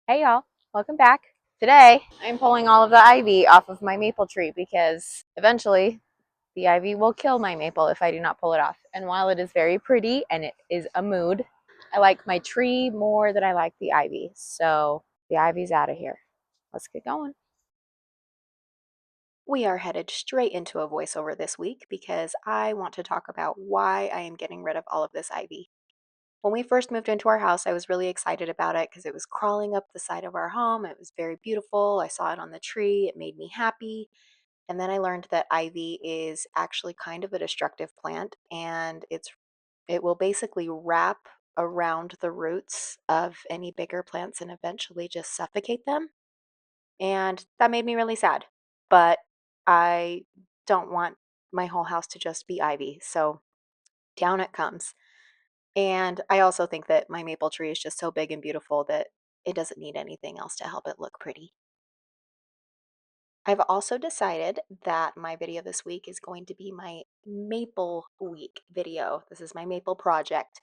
Hey y'all, welcome back. Today I'm pulling all of the ivy off of my maple tree because eventually the ivy will kill my maple if I do not pull it off. And while it is very pretty and it is a mood, I like my tree more than I like the ivy. So the ivy's out of here. Let's get going. We are headed straight into a voiceover this week because I want to talk about why I am getting rid of all of this ivy. When we first moved into our house, I was really excited about it because it was crawling up the side of our home. It was very beautiful. I saw it on the tree. It made me happy. And then I learned that ivy is actually kind of a destructive plant and it will basically wrap around the roots of any bigger plants and eventually just suffocate them. And that made me really sad. But I don't want my whole house to just be ivy. So down it comes. And I also think that my maple tree is just so big and beautiful that it doesn't need anything else to help it look pretty. I've also decided that my video this week is going to be my Maple Week video. This is my maple project.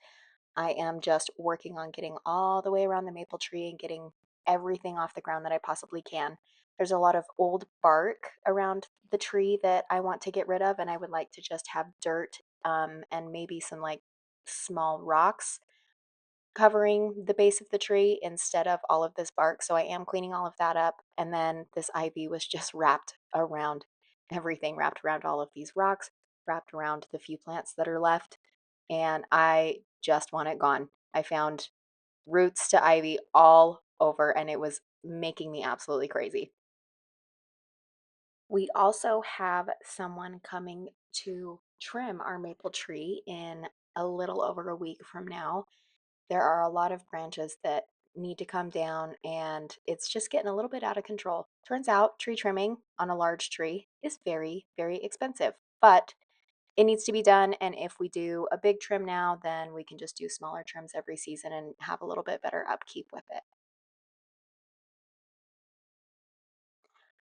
I am just working on getting all the way around the maple tree and getting everything off the ground that I possibly can. There's a lot of old bark around the tree that I want to get rid of, and I would like to just have dirt and maybe some like small rocks covering the base of the tree instead of all of this bark. So I am cleaning all of that up. And then this ivy was just wrapped around everything, wrapped around all of these rocks, wrapped around the few plants that are left. And I just want it gone. I found roots to ivy all over, and it was making me absolutely crazy. We also have someone coming to trim our maple tree in a little over a week from now. There are a lot of branches that need to come down, and it's just getting a little bit out of control. Turns out tree trimming on a large tree is very, very expensive, but it needs to be done. And if we do a big trim now, then we can just do smaller trims every season and have a little bit better upkeep with it.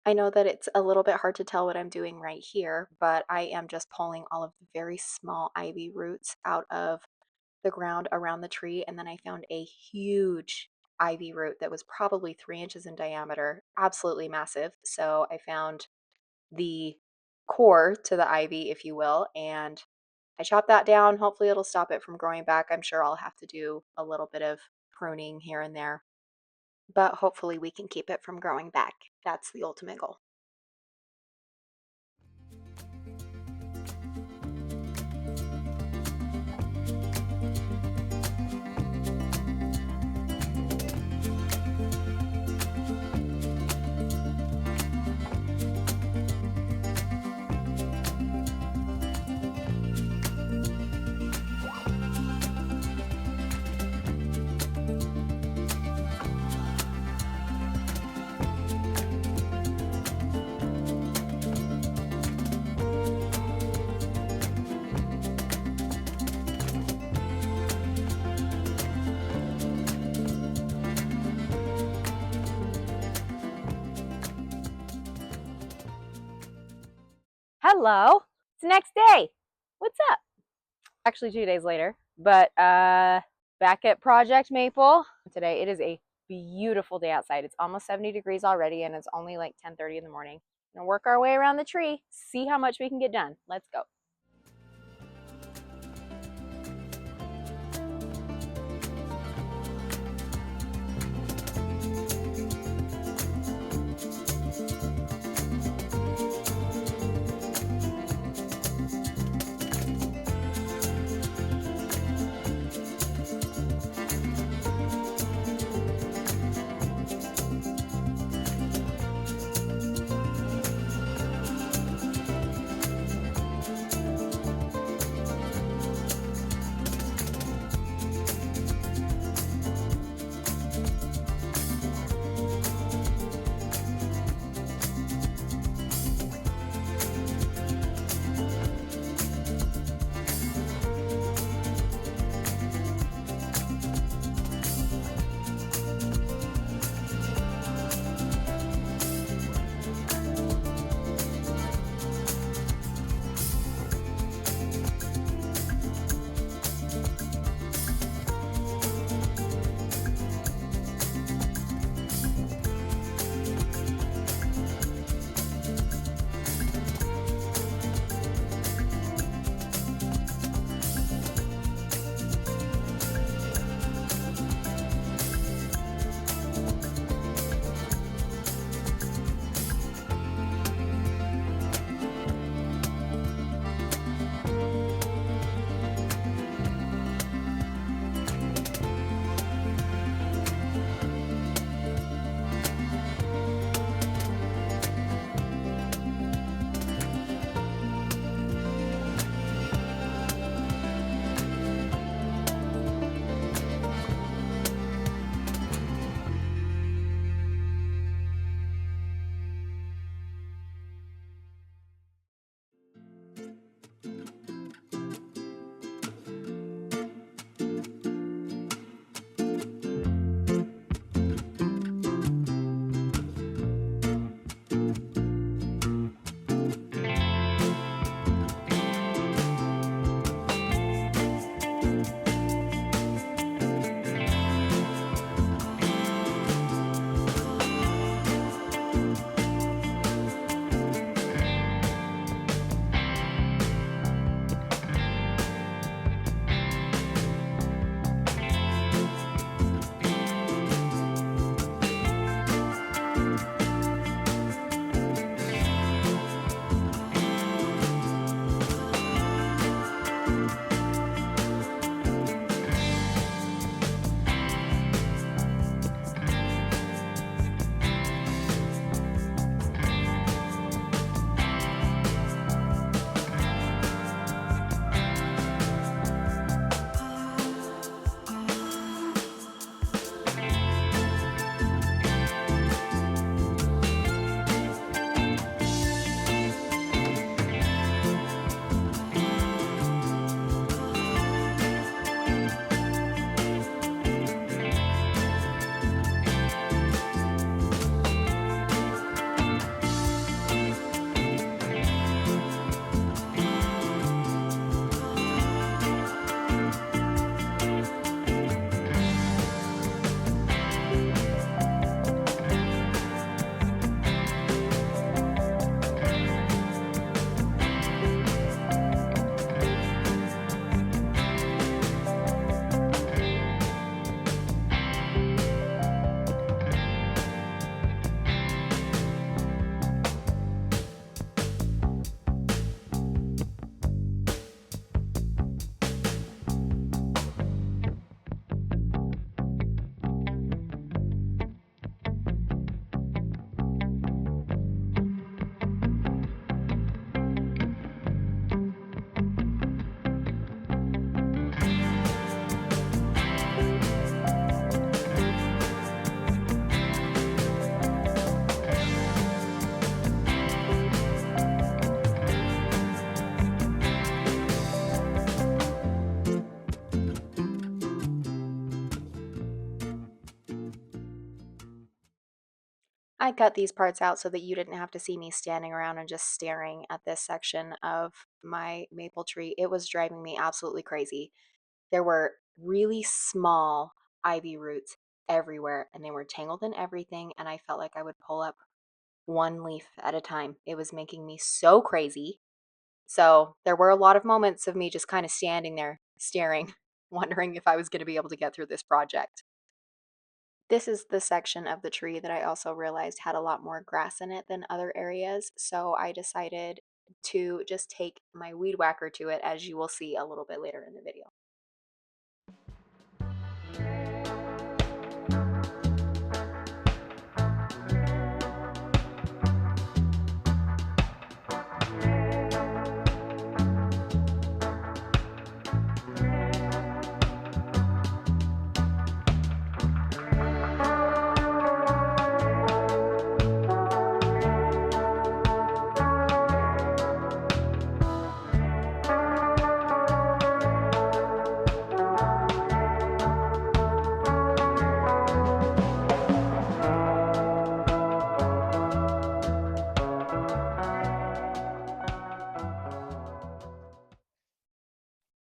I know that it's a little bit hard to tell what I'm doing right here, but I am just pulling all of the very small ivy roots out of the ground around the tree, and then I found a huge ivy root that was probably 3 inches in diameter, absolutely massive. So I found the core to the ivy, if you will, and I chopped that down. Hopefully, it'll stop it from growing back. I'm sure I'll have to do a little bit of pruning here and there, but hopefully, we can keep it from growing back. That's the ultimate goal. Hello, it's the next day. What's up? Actually 2 days later, but back at Project Maple today. It is a beautiful day outside. It's almost 70 degrees already, and it's only like 10:30 in the morning. We're gonna work our way around the tree, see how much we can get done. Let's go. I cut these parts out so that you didn't have to see me standing around and just staring at this section of my maple tree. It was driving me absolutely crazy. There were really small ivy roots everywhere, and they were tangled in everything, and I felt like I would pull up one leaf at a time. It was making me so crazy. So there were a lot of moments of me just kind of standing there staring, wondering if I was going to be able to get through this project. This is the section of the tree that I also realized had a lot more grass in it than other areas, so I decided to just take my weed whacker to it, as you will see a little bit later in the video.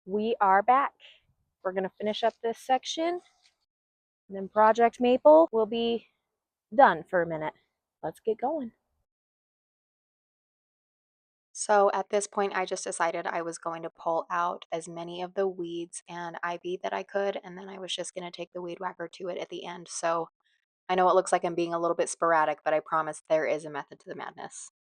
We are back. We're going to finish up this section, and then Project Maple will be done for a minute. Let's get going. So at this point, I just decided I was going to pull out as many of the weeds and ivy that I could, and then I was just going to take the weed whacker to it at the end. So I know it looks like I'm being a little bit sporadic, but I promise there is a method to the madness.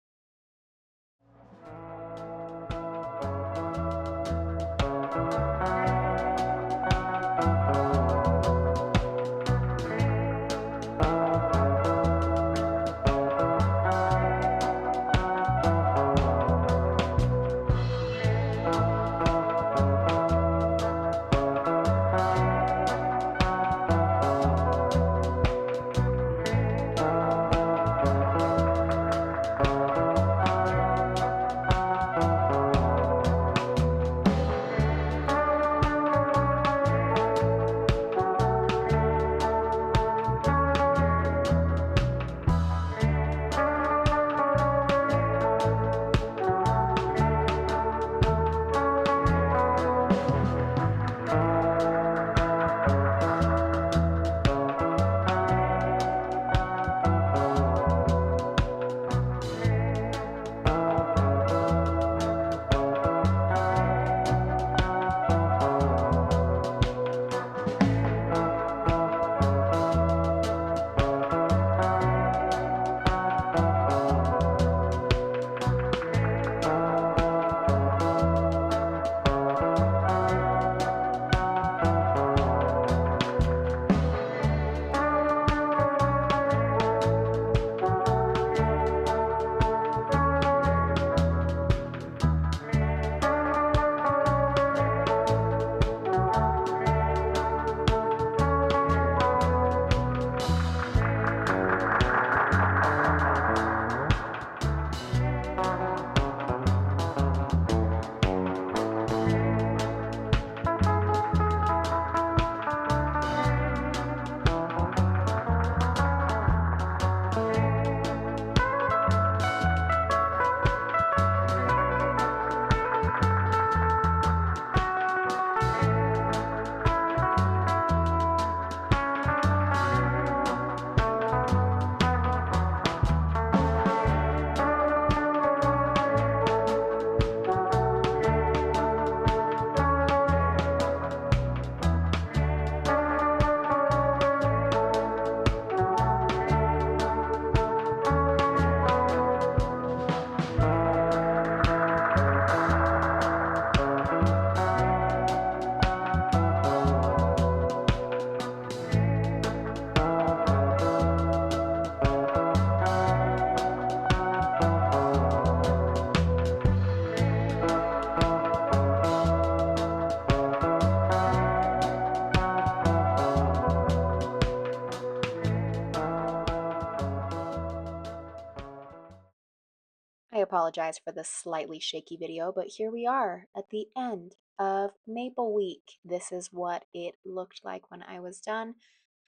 I apologize for the slightly shaky video, but here we are at the end of Maple Week. This is what it looked like when I was done.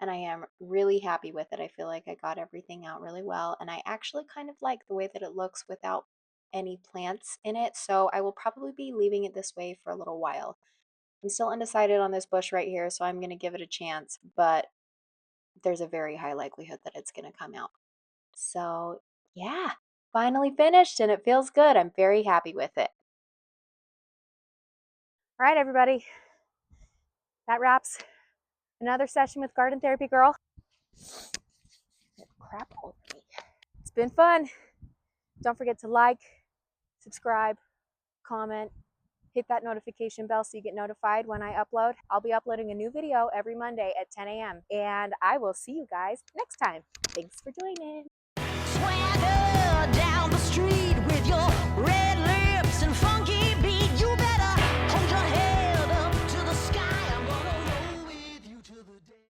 and I am really happy with it. I feel like I got everything out really well, and I actually kind of like the way that it looks without any plants in it, so I will probably be leaving it this way for a little while. I'm still undecided on this bush right here, so I'm going to give it a chance, but there's a very high likelihood that it's going to come out. So, yeah, finally finished and it feels good. I'm very happy with it. All right, everybody. That wraps another session with Garden Therapy Girl. Crap over me. It's been fun. Don't forget to like, subscribe, comment, hit that notification bell so you get notified when I upload. I'll be uploading a new video every Monday at 10 a.m. And I will see you guys next time. Thanks for joining. Swagger down the street with your red